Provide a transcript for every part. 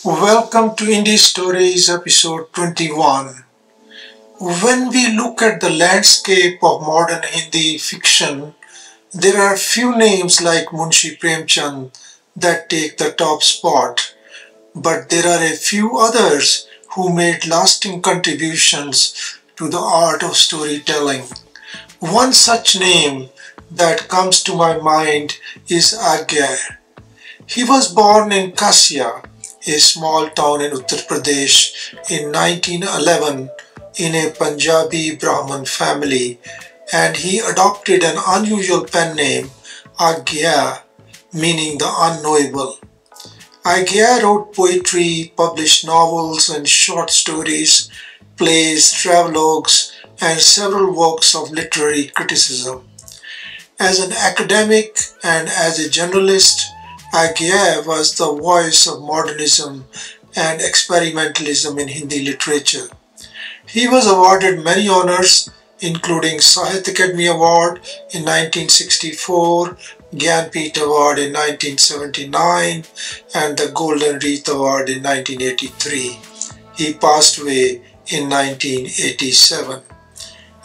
Welcome to Indie Stories episode 21. When we look at the landscape of modern Hindi fiction, there are few names like Munshi Premchand that take the top spot, but there are a few others who made lasting contributions to the art of storytelling. One such name that comes to my mind is Agyar. He was born in Kasia, a small town in Uttar Pradesh, in 1911 in a Punjabi Brahmin family, and he adopted an unusual pen name, Agya, meaning the unknowable. Agya wrote poetry, published novels and short stories, plays, travelogues, and several works of literary criticism. As an academic and as a journalist, Agya was the voice of modernism and experimentalism in Hindi literature. He was awarded many honors, including Sahitya Akademi Award in 1964, Gyanpith Award in 1979, and the Golden Wreath Award in 1983. He passed away in 1987.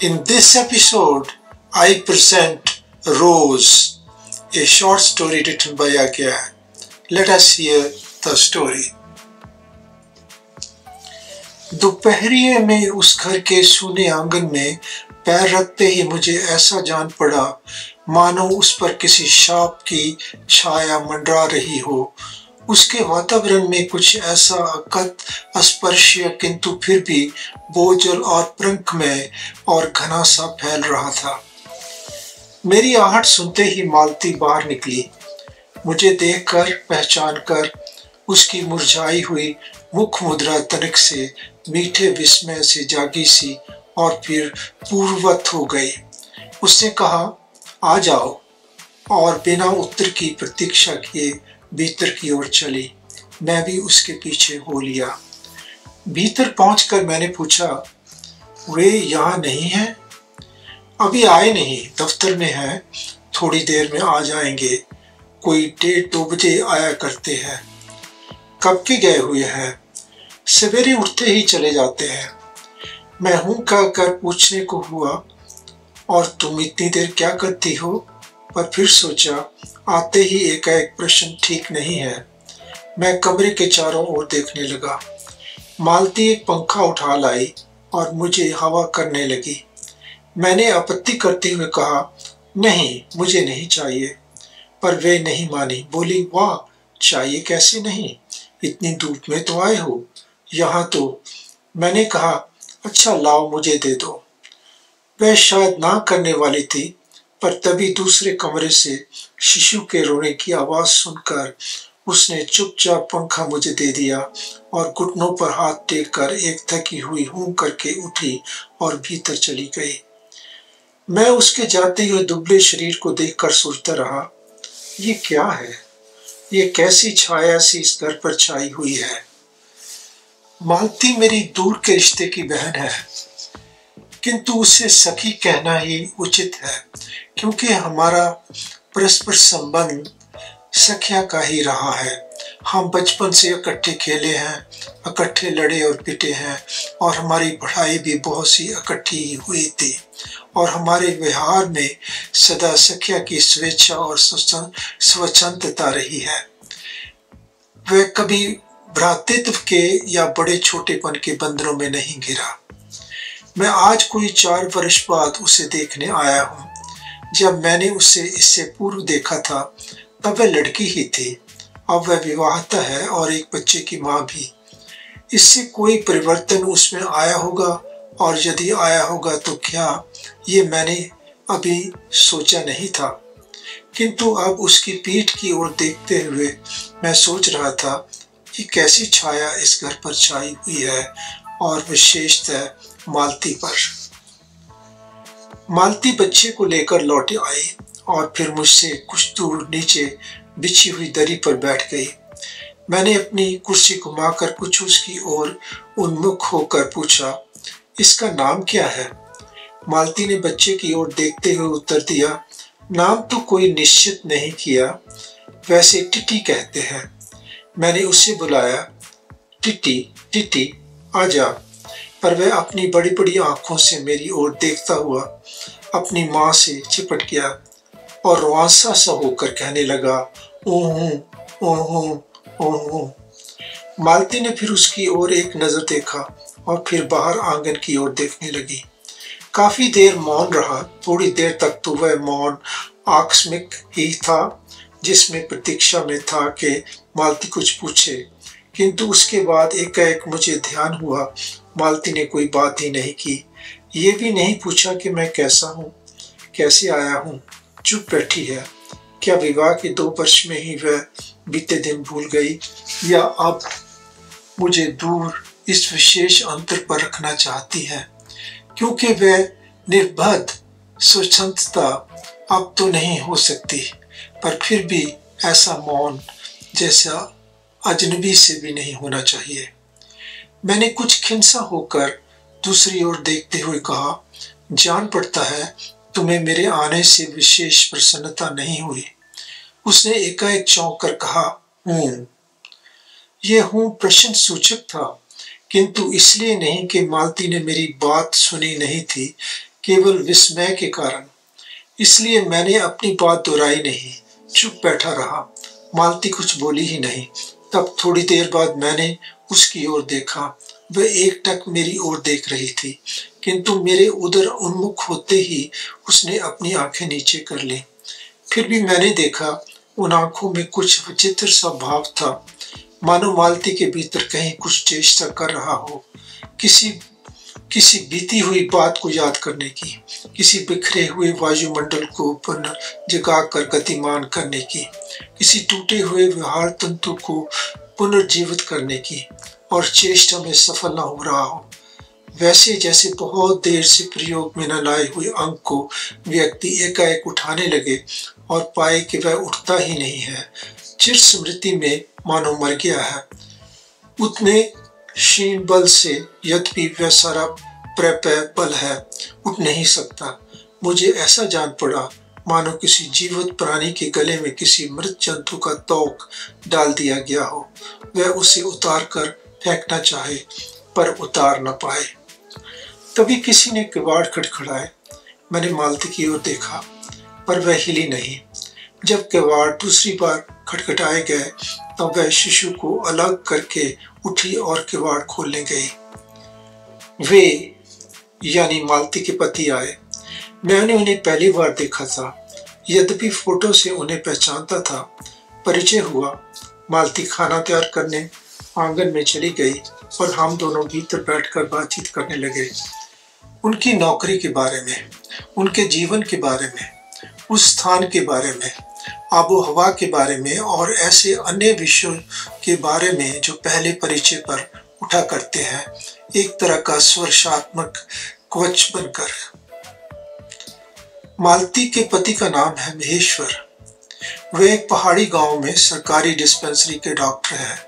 In this episode, I present Rose, a short story written by Agya. Let us hear the story. दोपहरिए में उस घर के सूने आंगन में पैर रखते ही मुझे ऐसा जान पड़ा मानो उस पर किसी शाप की छाया मंडरा रही हो। उसके वातावरण में कुछ ऐसा अकथ अस्पर्शीय किंतु फिर भी बोझल और प्रंखमय और घना सा फैल रहा था। मेरी आहट सुनते ही मालती बाहर निकली। मुझे देखकर पहचान कर उसकी मुरझाई हुई मुख मुद्रा तनिक से मीठे विस्मय से जागी सी और फिर पूर्ववत हो गई। उसने कहा, आ जाओ, और बिना उत्तर की प्रतीक्षा किए भीतर की ओर चली। मैं भी उसके पीछे हो लिया। भीतर पहुंचकर मैंने पूछा, वे यहाँ नहीं हैं? अभी आए नहीं, दफ्तर में हैं, थोड़ी देर में आ जाएंगे। कोई 1:30-2 बजे आया करते हैं। कब के गए हुए हैं? सवेरे उठते ही चले जाते हैं। मैं हूं कहकर पूछने को हुआ, और तुम इतनी देर क्या करती हो? पर फिर सोचा, आते ही एकाएक प्रश्न ठीक नहीं है। मैं कमरे के चारों ओर देखने लगा। मालती एक पंखा उठा लाई और मुझे हवा करने लगी। मैंने आपत्ति करते हुए कहा, नहीं, मुझे नहीं चाहिए। पर वे नहीं मानी। बोली, वाह, चाहिए कैसे नहीं, इतनी धूप में तो आए हो यहाँ तो। मैंने कहा, अच्छा लाओ, मुझे दे दो। वह शायद ना करने वाली थी, पर तभी दूसरे कमरे से शिशु के रोने की आवाज सुनकर उसने चुपचाप पंखा मुझे दे दिया और घुटनों पर हाथ टेक कर एक थकी हुई हूं करके उठी और भीतर चली गई। मैं उसके जाते हुए दुबले शरीर को देखकर सोचता रहा, ये क्या है? ये कैसी छाया सी इस घर पर छाई हुई है? मालती मेरी दूर के रिश्ते की बहन है, किंतु उसे सखी कहना ही उचित है, क्योंकि हमारा परस्पर संबंध सखिया का ही रहा है। हम बचपन से इकट्ठे खेले हैं, इकट्ठे लड़े और पिटे हैं, और हमारी पढ़ाई भी बहुत सी इकट्ठी ही हुई थी, और हमारे व्यवहार में सदा सखिया की स्वेच्छा और स्वच्छंदता रही है। वह कभी भ्रातृत्व के या बड़े छोटेपन के बंधनों में नहीं घिरा। मैं आज कोई 4 वर्ष बाद उसे देखने आया हूँ। जब मैंने उसे इससे पूर्व देखा था तब वह लड़की ही थी। अब वह विवाहिता है और एक बच्चे की माँ भी। इससे कोई परिवर्तन उसमें आया होगा, और यदि आया होगा तो क्या, ये मैंने अभी सोचा नहीं था। किंतु अब उसकी पीठ की ओर देखते हुए मैं सोच रहा था कि कैसी छाया इस घर पर छाई हुई है, और विशेषतः मालती पर। मालती बच्चे को लेकर लौट आई और फिर मुझसे कुछ दूर नीचे बिछी हुई दरी पर बैठ गई। मैंने अपनी कुर्सी घुमाकर कुछ उसकी ओर उन्मुख होकर पूछा, इसका नाम क्या है? मालती ने बच्चे की ओर देखते हुए उत्तर दिया, नाम तो कोई निश्चित नहीं किया, वैसे टिटी कहते हैं। मैंने उसे बुलाया। टिटी टिटी आजा। पर वह अपनी बड़ी बड़ी आंखों से मेरी ओर देखता हुआ अपनी माँ से चिपट गया और रुआंसा सा होकर कहने लगा, ओह ओह ओह। मालती ने फिर उसकी ओर एक नजर देखा और फिर बाहर आंगन की ओर देखने लगी। काफी देर मौन रहा। थोड़ी देर तक तो वह मौन आकस्मिक ही था, जिसमें प्रतीक्षा में था कि मालती कुछ पूछे, किंतु उसके बाद एकाएक मुझे ध्यान हुआ मालती ने कोई बात ही नहीं की। ये भी नहीं पूछा कि मैं कैसा हूँ, कैसे आया हूँ। चुप बैठी है। क्या विवाह के 2 वर्ष में ही वह बीते दिन भूल गई, या अब मुझे दूर इस विशेष अंतर पर रखना चाहती है, क्योंकि वह निर्बध स्वतंत्रता अब तो नहीं हो सकती, पर फिर भी ऐसा मौन जैसा अजनबी से भी नहीं होना चाहिए। मैंने कुछ खिंसा होकर दूसरी ओर देखते हुए कहा, जान पड़ता है तुम्हें मेरे आने से विशेष प्रसन्नता नहीं हुई। उसने एकाएक चौंक कर कहा, हूँ। यह हूँ प्रश्न सूचक था, किंतु इसलिए नहीं कि मालती ने मेरी बात सुनी नहीं थी, केवल विस्मय के कारण। इसलिए मैंने अपनी बात दोहराई नहीं, चुप बैठा रहा। मालती कुछ बोली ही नहीं। तब थोड़ी देर बाद मैंने उसकी ओर देखा। वह एकटक मेरी ओर देख रही थी, किंतु मेरे उधर उन्मुख होते ही उसने अपनी आंखें नीचे कर ली। फिर भी मैंने देखा उन आंखों में कुछ विचित्र सा भाव था, मानो मालती के भीतर कहीं कुछ चेष्टा कर रहा हो, किसी बीती हुई बात को याद करने की, किसी बिखरे हुए वायुमंडल को पुनर्जगा कर गतिमान करने की, किसी टूटे हुए व्यवहार तंतु को पुनर्जीवित करने की, और चेष्टा में सफल न हो रहा हो। वैसे जैसे बहुत देर से प्रयोग में न लाए हुए अंक को व्यक्ति एकाएक उठाने लगे और पाए कि वह उठता ही नहीं है, चिर स्मृति में मानो मर गया है। उतने क्षीण बल से यद्यपि वह सारा प्रपय बल है, उठ नहीं सकता। मुझे ऐसा जान पड़ा मानो किसी जीवित प्राणी के गले में किसी मृत जंतु का तोक डाल दिया गया हो। वह उसे उतार कर फेंकना चाहे पर उतार न पाए। तभी किसी ने किवाड़ खटखड़ाए। मैंने मालती की ओर देखा, पर वह हिली नहीं। जब किवाड़ दूसरी बार खटखटाए गए तब वह शिशु को अलग करके उठी और किवाड़ खोलने गई। वे यानी मालती के पति आए। मैंने उन्हें पहली बार देखा था, यद्यपि फोटो से उन्हें पहचानता था। परिचय हुआ। मालती खाना तैयार करने आंगन में चली गई और हम दोनों भीतर बैठकर बातचीत करने लगे। उनकी नौकरी के बारे में, उनके जीवन के बारे में, उस स्थान के बारे में, आबो हवा के बारे में और ऐसे अन्य विषयों के बारे में जो पहले परिचय पर उठा करते हैं, एक तरह का स्वर्शात्मक कवच बनकर। मालती के पति का नाम है महेश्वर। वे एक पहाड़ी गांव में सरकारी डिस्पेंसरी के डॉक्टर हैं।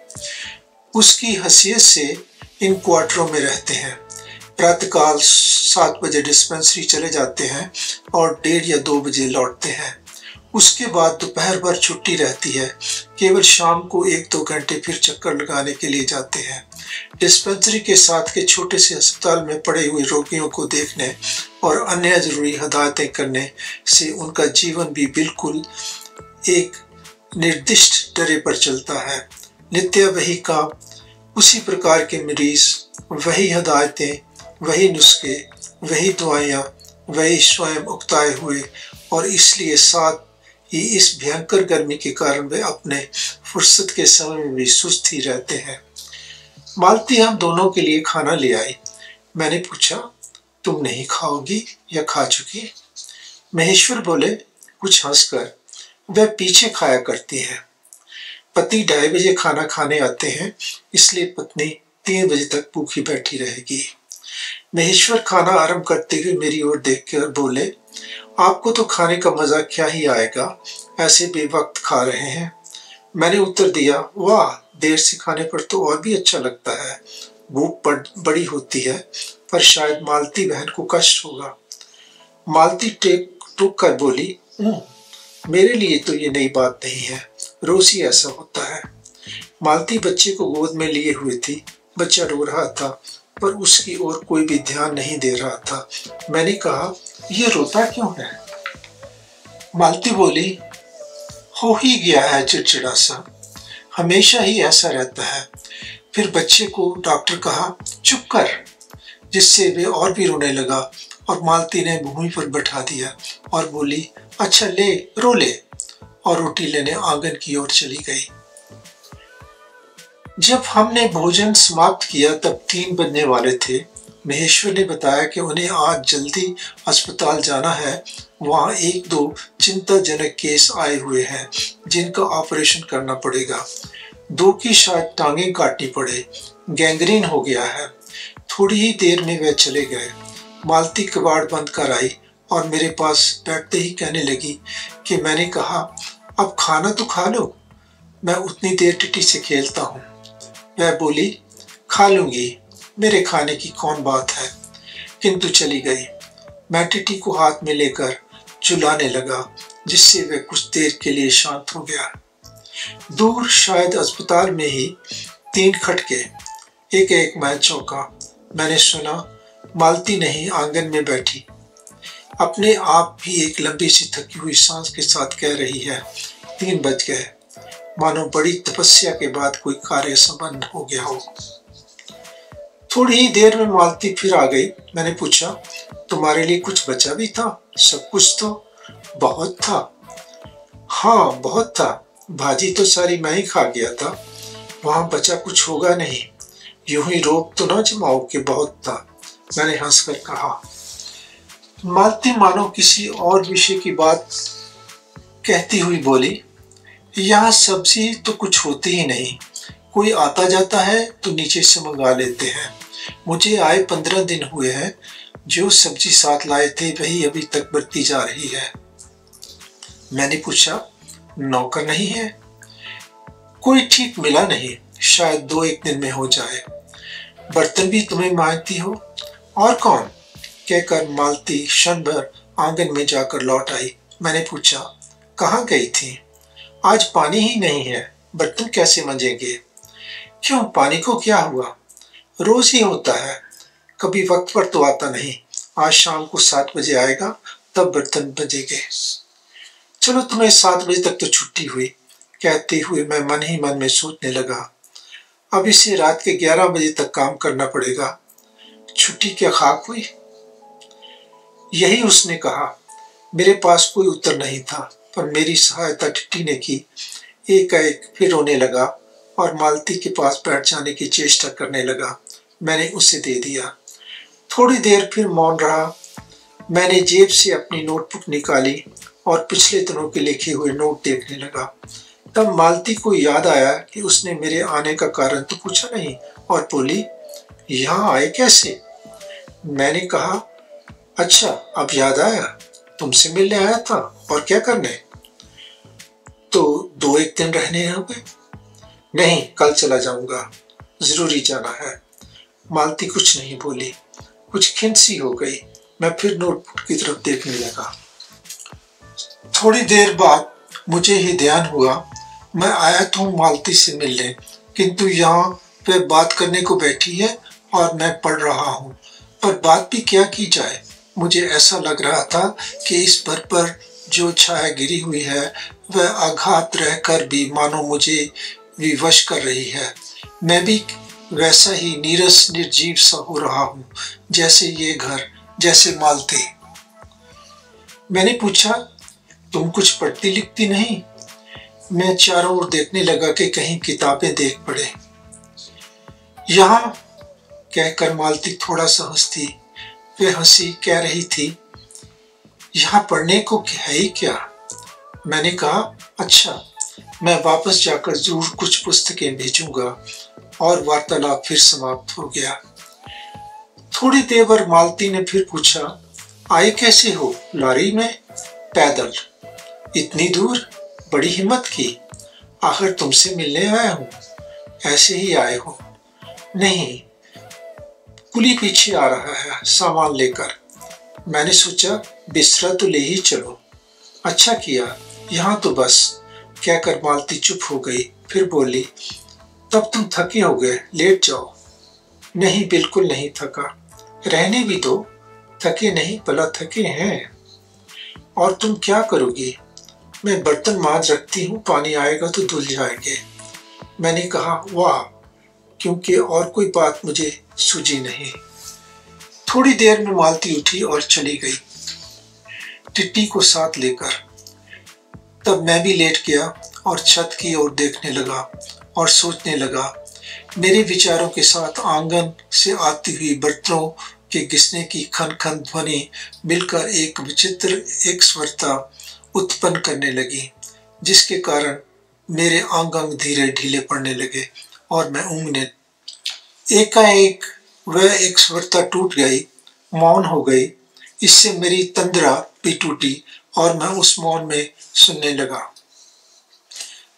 उसकी हैसियत से इन क्वार्टरों में रहते हैं। प्रातःकाल 7 बजे डिस्पेंसरी चले जाते हैं और 1:30 या 2 बजे लौटते हैं। उसके बाद दोपहर भर छुट्टी रहती है। केवल शाम को 1-2 घंटे फिर चक्कर लगाने के लिए जाते हैं। डिस्पेंसरी के साथ के छोटे से अस्पताल में पड़े हुए रोगियों को देखने और अन्य जरूरी हदायतें करने से उनका जीवन भी बिल्कुल एक निर्दिष्ट डरे पर चलता है। नित्य वही काम, उसी प्रकार के मरीज, वही हदायतें, वही नुस्खे, वही दवाइयाँ, वही स्वयं उकताए हुए, और इसलिए साथ ही इस भयंकर गर्मी के कारण वे अपने फुर्सत के समय में भी सुस्त ही रहते हैं। मालती हम दोनों के लिए खाना ले आई। मैंने पूछा, तुम नहीं खाओगी या खा चुकी? महेश्वर बोले कुछ हंसकर, वह पीछे खाया करती है। पति 2:30 बजे खाना खाने आते हैं, इसलिए पत्नी 3 बजे तक भूखी बैठी रहेगी। महेश्वर खाना आरंभ करते हुए मेरी ओर देखकर बोले, आपको तो खाने का मजा क्या ही आएगा, ऐसे बेवक्त खा रहे हैं। मैंने उत्तर दिया, वाह, देर से खाने पर तो और भी अच्छा लगता है। भूख बड़ी होती है, पर शायद मालती बहन को कष्ट होगा। मालती टूक कर बोली, मेरे लिए तो ये नई बात नहीं है, रोज ही ऐसा होता है। मालती बच्चे को गोद में लिए हुए थी। बच्चा रो रहा था पर उसकी ओर कोई भी ध्यान नहीं दे रहा था। मैंने कहा, ये रोता क्यों है? मालती बोली, हो ही गया है चिड़चिड़ा सा, हमेशा ही ऐसा रहता है। फिर बच्चे को डॉक्टर कहा, चुप कर, जिससे वे और भी रोने लगा और मालती ने भूमि पर बैठा दिया और बोली, अच्छा ले, रो ले, और रोटी लेने आंगन की ओर चली गई। जब हमने भोजन समाप्त किया तब 3 बजने वाले थे। महेश्वर ने बताया कि उन्हें आज जल्दी अस्पताल जाना है। वहाँ 1-2 चिंताजनक केस आए हुए हैं जिनका ऑपरेशन करना पड़ेगा। 2 की शायद टांगें काटनी पड़े, गैंग्रीन हो गया है। थोड़ी ही देर में वे चले गए। मालती कबाड़ बंद कर आई और मेरे पास बैठते ही कहने लगी कि मैंने कहा, अब खाना तो खा लो, मैं उतनी देर टिटी से खेलता हूँ। वह बोली, खा लूंगी, मेरे खाने की कौन बात है, किंतु चली गई। मैं टिटी को हाथ में लेकर चुलाने लगा, जिससे वह कुछ देर के लिए शांत हो गया। दूर शायद अस्पताल में ही 3 खटके, एक मैं चौंका। मैंने सुना मालती नहीं आंगन में बैठी अपने आप भी एक लंबी सी थकी हुई सांस के साथ कह रही है, 3 बज गए, मानो बड़ी तपस्या के बाद कोई कार्य संपन्न हो गया हो। थोड़ी ही देर में मालती फिर आ गई। मैंने पूछा, तुम्हारे लिए कुछ बचा भी था? सब कुछ तो बहुत था। हाँ बहुत था, भाजी तो सारी मैं ही खा गया था, वहां बचा कुछ होगा नहीं, यूं ही रोब तो ना जमाओ कि बहुत था, मैंने हंसकर कहा। मालती मानो किसी और विषय की बात कहती हुई बोली, यहाँ सब्जी तो कुछ होती ही नहीं, कोई आता जाता है तो नीचे से मंगा लेते हैं। मुझे आए 15 दिन हुए हैं, जो सब्जी साथ लाए थे वही अभी तक बरती जा रही है। मैंने पूछा, नौकर नहीं है? कोई ठीक मिला नहीं, शायद 2-1 दिन में हो जाए। बर्तन भी तुम्हें मांजती हो? और कौन? कहकर मालती क्षण भर आंगन में जाकर लौट आई। मैंने पूछा, कहाँ गई थी? आज पानी ही नहीं है, बर्तन कैसे मंजेंगे? क्यों, पानी को क्या हुआ? रोज ही होता है, कभी वक्त पर तो आता नहीं। आज शाम को 7 बजे आएगा, तब बर्तन बजेंगे। चलो, तुम्हें 7 बजे तक तो छुट्टी हुई, कहते हुए मैं मन ही मन में सोचने लगा, अब इसे रात के 11 बजे तक काम करना पड़ेगा। छुट्टी क्या खाक हुई? यही उसने कहा। मेरे पास कोई उत्तर नहीं था, पर मेरी सहायता टिट्टी ने की। एकाएक फिर रोने लगा और मालती के पास बैठ जाने की चेष्टा करने लगा। मैंने उसे दे दिया। थोड़ी देर फिर मौन रहा। मैंने जेब से अपनी नोटबुक निकाली और पिछले दिनों के लिखे हुए नोट देखने लगा। तब मालती को याद आया कि उसने मेरे आने का कारण तो पूछा नहीं, और बोली, यहाँ आए कैसे? मैंने कहा, अच्छा अब याद आया, तुमसे मिलने आया था, और क्या करने? तो 2-1 दिन रहने होंगे? नहीं, कल चला जाऊंगा, जरूरी जाना है। मालती कुछ नहीं बोली, कुछ खिंसी हो गई। मैं फिर नोटबुक की तरफ देखने लगा। थोड़ी देर बाद मुझे ही ध्यान हुआ, मैं आया तो मालती से मिलने, किंतु यहाँ पे बात करने को बैठी है और मैं पढ़ रहा हूँ, पर बात भी क्या की जाए। मुझे ऐसा लग रहा था कि इस पर जो छाया गिरी हुई है वह आघात रहकर भी मानो मुझे विवश कर रही है। मैं भी वैसा ही नीरस निर्जीव सा हो रहा हूँ, जैसे ये घर, जैसे मालती। मैंने पूछा, तुम कुछ पढ़ती लिखती नहीं? मैं चारों ओर देखने लगा कि कहीं किताबें देख पड़े। यहाँ, कहकर मालती थोड़ा सा हंसती। वह हंसी कह रही थी, यहाँ पढ़ने को है ही क्या? मैंने कहा, अच्छा, मैं वापस जाकर जरूर कुछ पुस्तकें भेजूंगा, और वार्तालाप फिर समाप्त हो गया। थोड़ी देर बाद मालती ने फिर पूछा, आए कैसे हो? लॉरी में? पैदल? इतनी दूर? बड़ी हिम्मत की। आखिर तुमसे मिलने आया हूँ। ऐसे ही आए हो? नहीं, कुली पीछे आ रहा है सामान लेकर। मैंने सोचा बिस्तरा तो ले ही चलो। अच्छा किया, यहाँ तो बस, कहकर मालती चुप हो गई। फिर बोली, तब तुम थके हो गए, लेट जाओ। नहीं, बिल्कुल नहीं थका। रहने भी दो। थके नहीं, भला थके हैं। और तुम क्या करोगी? मैं बर्तन मांज रखती हूँ, पानी आएगा तो धुल जाएंगे। मैंने कहा, वाह, क्योंकि और कोई बात मुझे सूझी नहीं। थोड़ी देर में मालती उठी और चली गई, टिट्टी को साथ लेकर। तब मैं भी लेट गया और छत की ओर देखने लगा और सोचने लगा। मेरे विचारों के साथ आंगन से आती हुई बर्तनों के घिसने की खन खन ध्वनि मिलकर एक विचित्र एकस्वरता उत्पन्न करने लगी, जिसके कारण मेरे अंग अंग धीरे ढीले पड़ने लगे और मैं ऊँघने। एकाएक वह एकस्वरता टूट गई, मौन हो गई। इससे मेरी तंद्रा भी टूटी और मैं उस मौन में सुनने लगा।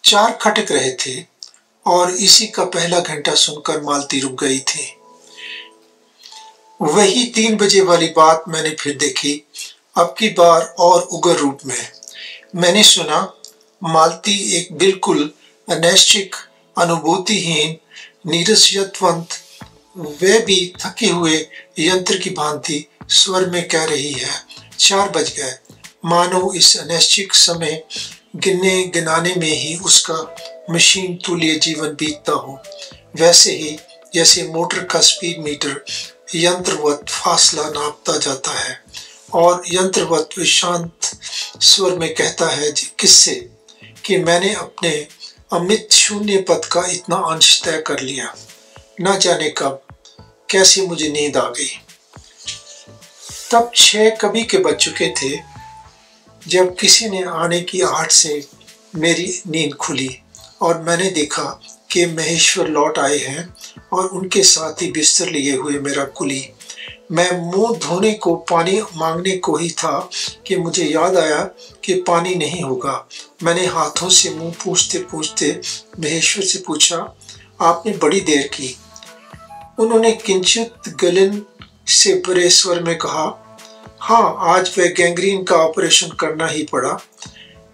चार खटक रहे थे और इसी का पहला घंटा सुनकर मालती रुक गई थी। वही 3 बजे वाली बात मैंने फिर देखी, अब की बार और उग्र रूप में। मैंने सुना मालती एक बिल्कुल अनैच्छिक, अनुभूतिहीन, नीरसत्वंत, वे भी थके हुए यंत्र की भांति स्वर में कह रही है, 4 बज गए। मानो इस अनैच्छिक समय गिनने गिनाने में ही उसका मशीन तुल्य जीवन बीतता हो। वैसे ही जैसे मोटर का स्पीड मीटर यंत्रवत फासला नापता जाता है और यंत्रवत शांत स्वर में कहता है किससे कि मैंने अपने अमित शून्य पद का इतना अंश तय कर लिया। न जाने कब कैसे मुझे नींद आ गई। तब 6 कभी के बज चुके थे जब किसी ने आने की आहट से मेरी नींद खुली और मैंने देखा कि महेश्वर लौट आए हैं और उनके साथ ही बिस्तर लिए हुए मेरा कुली। मैं मुंह धोने को पानी मांगने को ही था कि मुझे याद आया कि पानी नहीं होगा। मैंने हाथों से मुंह पूछते पूछते महेश्वर से पूछा, आपने बड़ी देर की। उन्होंने किंचित गलन से बुरे स्वर में कहा, हाँ, आज वह गैंग्रीन का ऑपरेशन करना ही पड़ा।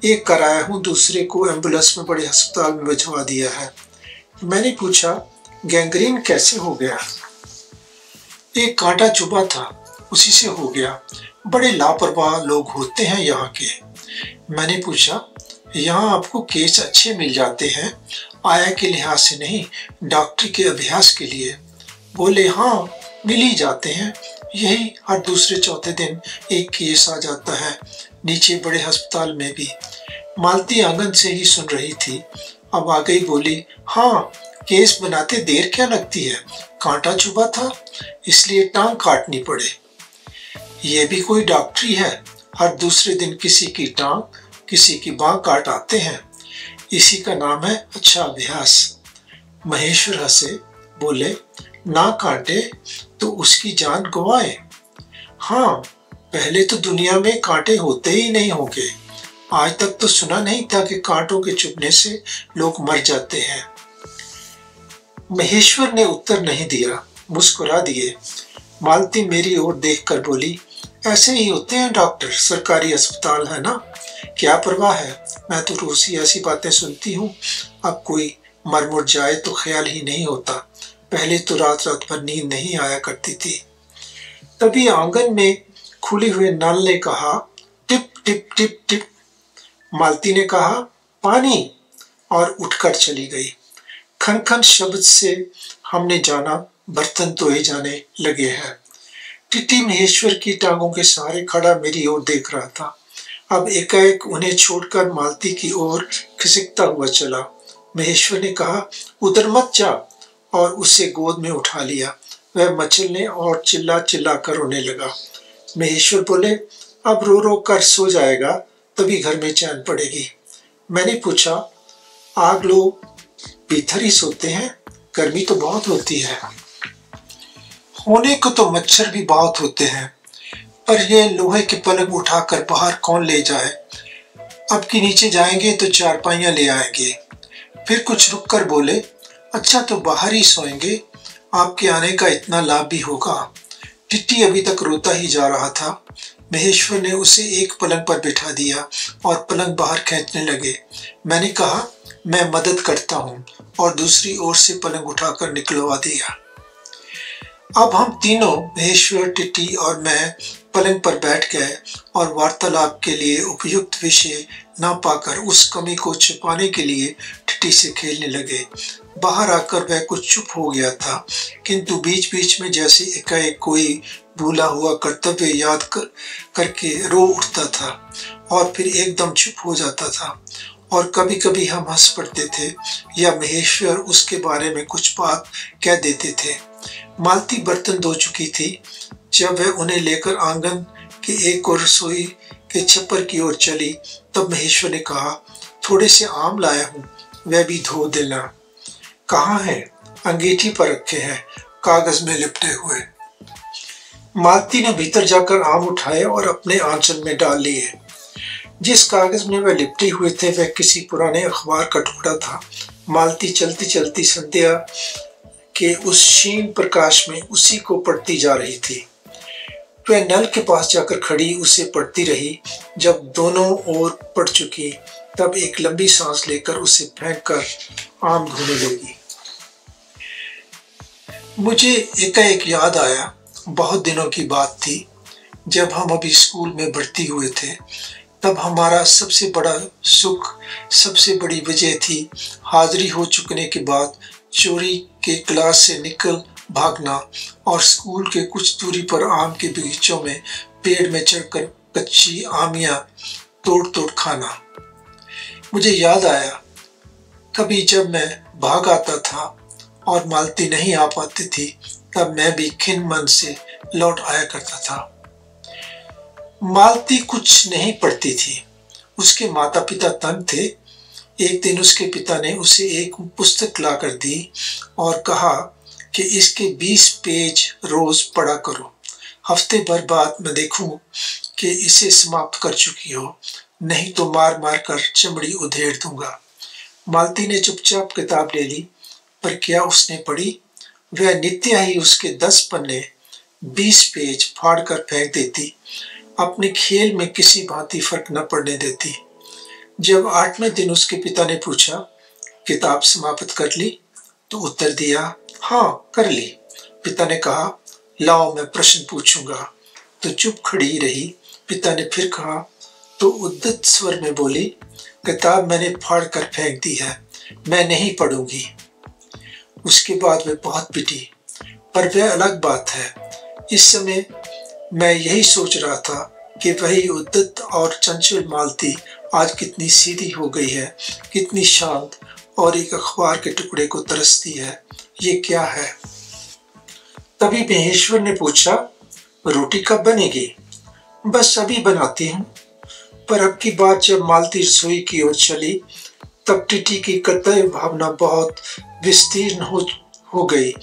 एक कराया हूँ, दूसरे को एम्बुलेंस में बड़े अस्पताल में भिजवा दिया है। मैंने पूछा, गैंग्रीन कैसे हो गया? एक कांटा चुभा था, उसी से हो गया। बड़े लापरवाह लोग होते हैं यहाँ के। मैंने पूछा, यहाँ आपको केस अच्छे मिल जाते हैं, आया के लिहाज से नहीं, डॉक्टरी के अभ्यास के लिए? बोले, हाँ, मिल ही जाते हैं। यही हर दूसरे चौथे दिन एक केस आ जाता है, नीचे बड़े अस्पताल में भी। मालती आंगन से ही सुन रही थी, अब आ गई, बोली, हाँ, केस बनाते देर क्या लगती है? कांटा चुभा था, इसलिए टांग काटनी पड़े। ये भी कोई डॉक्टरी है, हर दूसरे दिन किसी की टांग किसी की बांह काट आते हैं। इसी का नाम है अच्छा अभ्यास। महेश्वर हंसे, बोले, ना काटे तो उसकी जान गंवाए। हाँ, पहले तो दुनिया में कांटे होते ही नहीं होंगे। आज तक तो सुना नहीं था कि कांटों के चुभने से लोग मर जाते हैं। महेश्वर ने उत्तर नहीं दिया, मुस्कुरा दिए। मालती मेरी ओर देखकर बोली, ऐसे ही होते हैं डॉक्टर, सरकारी अस्पताल है ना, क्या परवाह है। मैं तो रोज ही ऐसी बातें सुनती हूँ। अब कोई मर मुर जाए तो ख्याल ही नहीं होता। पहले तो रात रात भर नींद नहीं आया करती थी। तभी आंगन में खुले हुए नल ने कहा, टिप टिप टिप टिप। मालती ने कहा, पानी, और उठकर चली गई। खन खन शब्द से हमने जाना बर्तन धोए जाने लगे हैं। टिट्टी महेश्वर की टांगों के सहारे खड़ा मेरी ओर देख रहा था। अब एकाएक उन्हें छोड़कर मालती की ओर खिसकता हुआ चला। महेश्वर ने कहा, उधर मत जा, और उसे गोद में उठा लिया। वह मचलने और चिल्ला चिल्ला कर रोने लगा। महेश्वर बोले, अब रो रो कर सो जाएगा, तभी घर में चैन पड़ेगी। मैंने पूछा, आग लोग भीतर ही सोते हैं? गर्मी तो बहुत होती है। होने को तो मच्छर भी बहुत होते हैं, पर ये लोहे के पलंग उठाकर बाहर कौन ले जाए। अब की नीचे जाएंगे तो चारपाइयां ले आएंगे। फिर कुछ रुक कर बोले, अच्छा तो बाहर ही सोएंगे, आपके आने का इतना लाभ भी होगा। टिट्टी अभी तक रोता ही जा रहा था। महेश्वर ने उसे एक पलंग पर बिठा दिया और पलंग बाहर खींचने लगे। मैंने कहा, मैं मदद करता हूँ, और दूसरी ओर से पलंग उठाकर निकलवा दिया। अब हम तीनों, महेश्वर, टिटी और मैं, पलंग पर बैठ गए और वार्तालाप के लिए उपयुक्त विषय न पाकर उस कमी को छुपाने के लिए टिटी से खेलने लगे। बाहर आकर वह कुछ चुप हो गया था, किंतु बीच बीच में जैसे एकाएक कोई भूला हुआ कर्तव्य याद करके रो उठता था और फिर एकदम चुप हो जाता था। और कभी कभी हम हंस पड़ते थे या महेश्वर उसके बारे में कुछ बात कह देते थे। मालती बर्तन धो चुकी थी। जब वह उन्हें लेकर आंगन के एक और रसोई के छप्पर की ओर चली, तब महेश्वर ने कहा, थोड़े से आम लाया हूँ, वह भी धो देना। कहाँ है? अंगीठी पर रखे हैं, कागज में लिपटे हुए। मालती ने भीतर जाकर आम उठाए और अपने आंचल में डाल लिए। जिस कागज में वह लिपटे हुए थे वह किसी पुराने अखबार का टुकड़ा था। मालती चलती चलती संध्या के उस क्षीण प्रकाश में उसी को पढ़ती जा रही थी। वह नल के पास जाकर खड़ी उसे पढ़ती रही। जब दोनों ओर पढ़ चुकी, तब एक लंबी सांस लेकर उसे फेंक कर आम धोने लगी। मुझे एकाएक याद आया, बहुत दिनों की बात थी, जब हम अभी स्कूल में भर्ती हुए थे। तब हमारा सबसे बड़ा सुख, सबसे बड़ी वजह थी हाजिरी हो चुकने के बाद चोरी के क्लास से निकल भागना और स्कूल के कुछ दूरी पर आम के बगीचों में पेड़ में चढ़कर कच्ची आमियां तोड़ तोड़ खाना। मुझे याद आया, कभी जब मैं भाग आता था और मालती नहीं आ पाती थी, तब मैं भी खिन्न मन से लौट आया करता था। मालती कुछ नहीं पढ़ती थी। उसके माता पिता तंग थे। एक दिन उसके पिता ने उसे एक पुस्तक लाकर दी और कहा कि इसके 20 पेज रोज पढ़ा करो। हफ्ते भर बाद मैं देखूं कि इसे समाप्त कर चुकी हो, नहीं तो मार मार कर चमड़ी उधेड़ दूंगा। मालती ने चुपचाप किताब ले ली, पर क्या उसने पढ़ी? वह नित्य ही उसके 10 पन्ने 20 पेज फाड़ कर फेंक देती, अपने खेल में किसी भांति फर्क न पड़ने देती। जब 8वें दिन उसके पिता ने पूछा, किताब समाप्त कर ली? तो उत्तर दिया, हाँ कर ली। पिता ने कहा, लाओ मैं प्रश्न पूछूंगा। तो चुप खड़ी रही। पिता ने फिर कहा, तो उद्दत स्वर में बोली, किताब मैंने फाड़ कर फेंक दी है, मैं नहीं पढ़ूंगी। उसके बाद वह बहुत पिटी, पर वह अलग बात है। इस समय मैं यही सोच रहा था कि वही उद्दत और चंचल मालती आज कितनी सीधी हो गई है, कितनी शांत, और एक अखबार के टुकड़े को तरसती है। ये क्या है? तभी महेश्वर ने पूछा, रोटी कब बनेगी? बस अभी बनाती हूँ। पर अब की बात जब मालती रसोई की ओर चली, तब टिटी की कर्तव्य भावना बहुत विस्तीर्ण हो गई।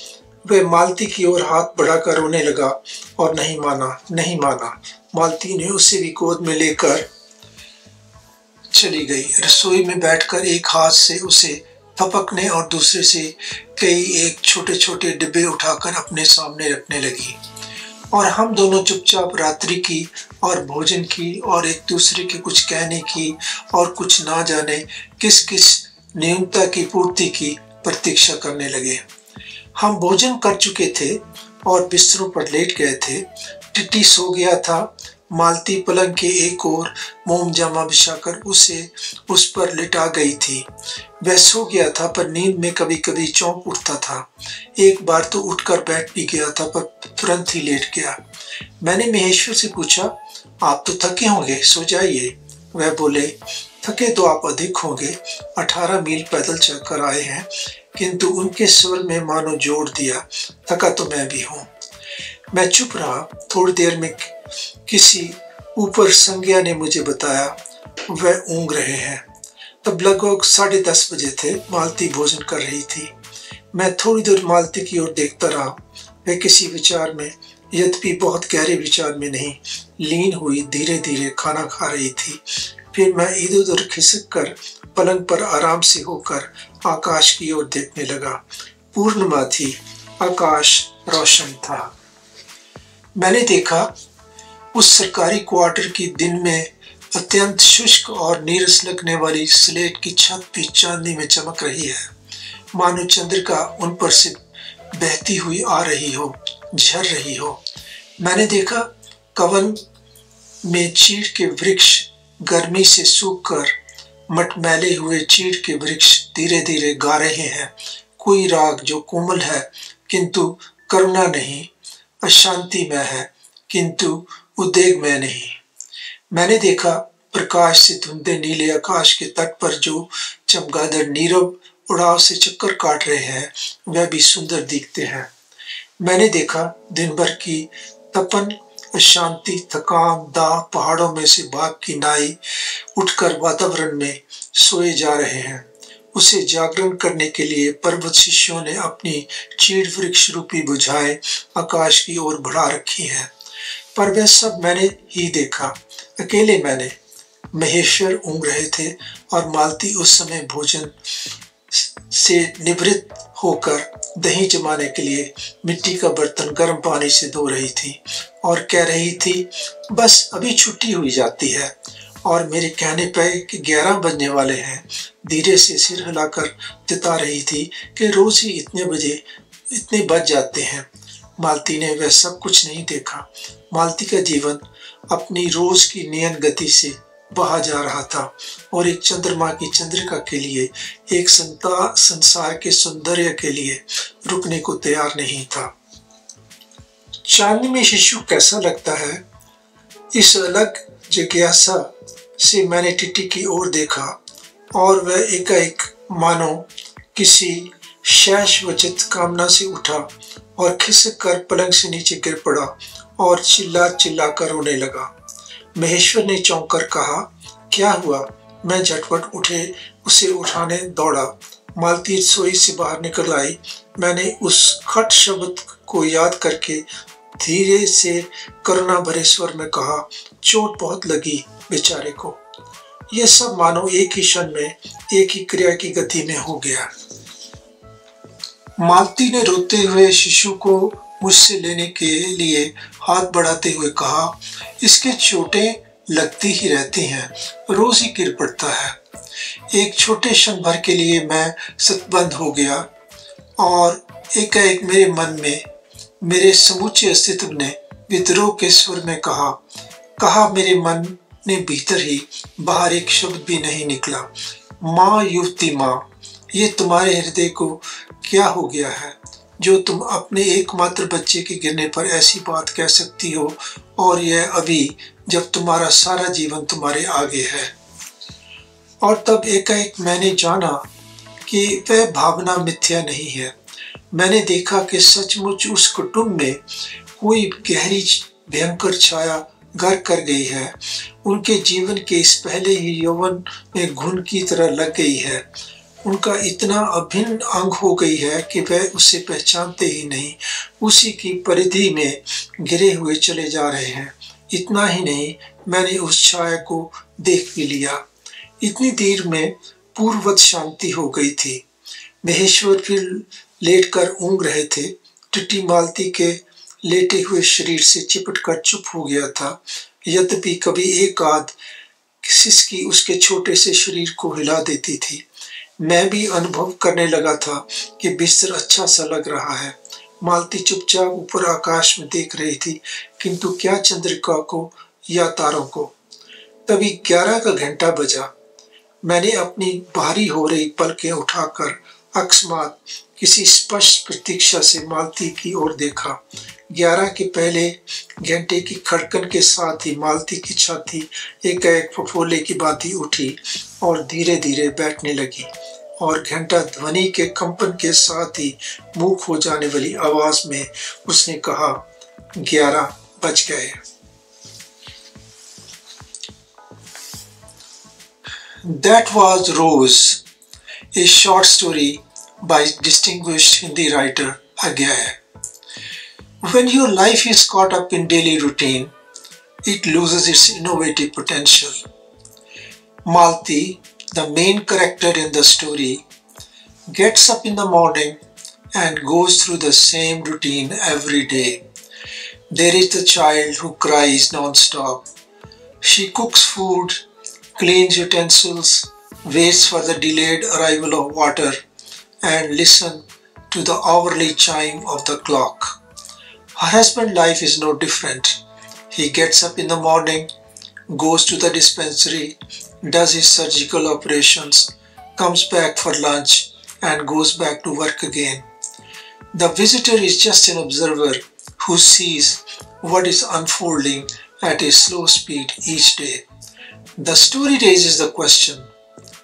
वह मालती की ओर हाथ बढ़ाकर रोने लगा और नहीं माना, नहीं माना। मालती ने उसे भी गोद में लेकर चली गई। रसोई में बैठकर एक हाथ से उसे थपकने और दूसरे से कई एक छोटे छोटे डिब्बे उठाकर अपने सामने रखने लगी। और हम दोनों चुपचाप रात्रि की और भोजन की और एक दूसरे के कुछ कहने की और कुछ ना जाने किस किस न्यूनता की पूर्ति की प्रतीक्षा करने लगे। हम भोजन कर चुके थे और बिस्तरों पर लेट गए थे। टिटी सो गया था। मालती पलंग के एक ओर मोम जामा बिछाकर उसे उस पर लिटा गई थी। वह सो गया था, पर नींद में कभी कभी चौंक उठता था। एक बार तो उठकर बैठ भी गया था, पर तुरंत ही लेट गया। मैंने महेश्वर से पूछा, आप तो थके होंगे, सो जाइए। वह बोले, थके तो आप अधिक होंगे, 18 मील पैदल चलकर आए हैं। किंतु उनके स्वर में मानो जोड़ दिया, थका तो मैं भी हूँ। मैं चुप रहा। थोड़ी देर में किसी ऊपर संज्ञा ने मुझे बताया वह ऊँघ रहे हैं। तब लगभग 10:30 बजे थे। मालती भोजन कर रही थी। मैं थोड़ी देर मालती की ओर देखता रहा। वह किसी विचार में, यद्यपि बहुत गहरे विचार में नहीं, लीन हुई धीरे धीरे खाना खा रही थी। फिर मैं इधर उधर खिसक कर पलंग पर आराम से होकर आकाश की ओर देखने लगा। पूर्णिमा थी, आकाश रोशन था। मैंने देखा उस सरकारी क्वार्टर की दिन में अत्यंत शुष्क और नीरस लगने वाली स्लेट की छत भी चांदनी में चमक रही है, मानो चंद्रिका उन पर से बहती हुई आ रही हो, झर रही हो। मैंने देखा कवन में चीड़ के वृक्ष गर्मी से सूखकर मटमैले हुए चीड़ के वृक्ष धीरे धीरे गा रहे हैं कोई राग जो कोमल है किंतु करुणा नहीं, अशांति में है किंतु उद्वेग में नहीं। मैंने देखा प्रकाश से धुंधले नीले आकाश के तट पर जो चमगादड़ नीरव उड़ाव से चक्कर काट रहे हैं वह भी सुंदर दिखते हैं। मैंने देखा दिन भर की तपन, अशांति, थकान, दाह पहाड़ों में से बाघ की नाई उठकर वातावरण में सोए जा रहे हैं। उसे जागरण करने के लिए पर्वत शिष्यों ने अपनी चीड़ वृक्ष रूपी बुझाएं आकाश की ओर बढ़ा रखी है। पर वह सब मैंने ही देखा, अकेले मैंने। महेश्वर ऊँघ रहे थे और मालती उस समय भोजन से निवृत्त होकर दही जमाने के लिए मिट्टी का बर्तन गर्म पानी से धो रही थी और कह रही थी, बस अभी छुट्टी हुई जाती है। और मेरे कहने पे कि 11 बजने वाले हैं, धीरे से सिर हिलाकर जता रही थी कि रोज ही इतने बज जाते हैं। मालती ने वह सब कुछ नहीं देखा। मालती का जीवन अपनी रोज की नियन गति से बहा जा रहा था और एक चंद्रमा की चंद्रिका के लिए, एक संसार के सौंदर्य के लिए रुकने को तैयार नहीं था। चांदनी में शिशु कैसा लगता है, इस अलग जिज्ञासा से मैंने टिटी की ओर देखा और वह एकाएक मानो किसी शाश्वत कामना से उठा और खिसक कर पलंग से नीचे गिर पड़ा और चिल्ला चिल्ला कर रोने लगा। महेश्वर ने चौंक कर कहा, क्या हुआ? मैं झटपट उठे उसे उठाने दौड़ा। मालती रसोई से बाहर निकल आई। मैंने उस खट शब्द को याद करके धीरे से करुणा भरे स्वर में कहा, चोट बहुत लगी बेचारे को। यह सब मानो एक ही क्षण में एक ही क्रिया की गति में हो गया। मालती ने रोते हुए शिशु को मुझसे लेने के लिए हाथ बढ़ाते हुए कहा, इसके चोटें लगती ही रहती हैं, रोज ही गिर पड़ता है। एक छोटे क्षण भर के लिए मैं सतबंद हो गया और एकाएक मेरे मन में मेरे समूचे अस्तित्व ने विद्रोह के स्वर में कहा मेरे मन ने भीतर ही, बाहर एक शब्द भी नहीं निकला, माँ युवती माँ, ये तुम्हारे हृदय को क्या हो गया है जो तुम अपने एकमात्र बच्चे के गिरने पर ऐसी बात कह सकती हो, और यह अभी जब तुम्हारा सारा जीवन तुम्हारे आगे है। और तब एकाएक मैंने जाना कि वह भावना मिथ्या नहीं है। मैंने देखा कि सचमुच उस कुटुंब में कोई गहरी भयंकर छाया घर कर गई है, उनके जीवन के इस पहले ही यौवन में घुन की तरह लग गई है, उनका इतना अभिन्न अंग हो गई है कि वह उसे पहचानते ही नहीं, उसी की परिधि में गिरे हुए चले जा रहे हैं। इतना ही नहीं, मैंने उस छाया को देख भी लिया। इतनी देर में पूर्ववत शांति हो गई थी। महेश्वर फिर लेटकर ऊँघ रहे थे। टिटी मालती के लेटे हुए शरीर से चिपटकर चुप हो गया था, यद्यपि कभी एक आध सिसकी उसके छोटे से शरीर को हिला देती थी। मैं भी अनुभव करने लगा था कि बिस्तर अच्छा सा लग रहा है। मालती चुपचाप ऊपर आकाश में देख रही थी, किंतु क्या चंद्रिका को या तारों को। तभी 11 का घंटा बजा। मैंने अपनी भारी हो रही पलकें उठाकर अकस्मात किसी स्पष्ट प्रतीक्षा से मालती की ओर देखा। 11 के पहले घंटे की खड़कन के साथ ही मालती की छाती एकाएक फफोले की भांति उठी और धीरे धीरे बैठने लगी, और घंटा ध्वनि के कंपन के साथ ही मूक हो जाने वाली आवाज में उसने कहा, 11 बज गए। That was Rose, a short story by distinguished Hindi writer Agyay. When your life is caught up in daily routine, it loses its innovative potential. Malti, the main character in the story, gets up in the morning and goes through the same routine every day. There is the child who cries non-stop. She cooks food cleans utensils, waits for the delayed arrival of water, and listen to the hourly chime of the clock. Her husband's life is no different. He gets up in the morning, goes to the dispensary, does his surgical operations, comes back for lunch, and goes back to work again. The visitor is just an observer who sees what is unfolding at a slow speed each day. The story raises the question,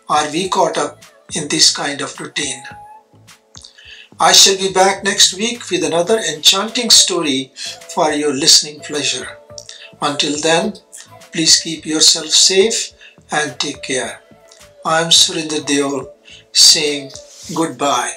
are we caught up in this kind of routine? I shall be back next week with another enchanting story for your listening pleasure. Until then, please keep yourself safe and take care. I am Surinder Deol saying goodbye.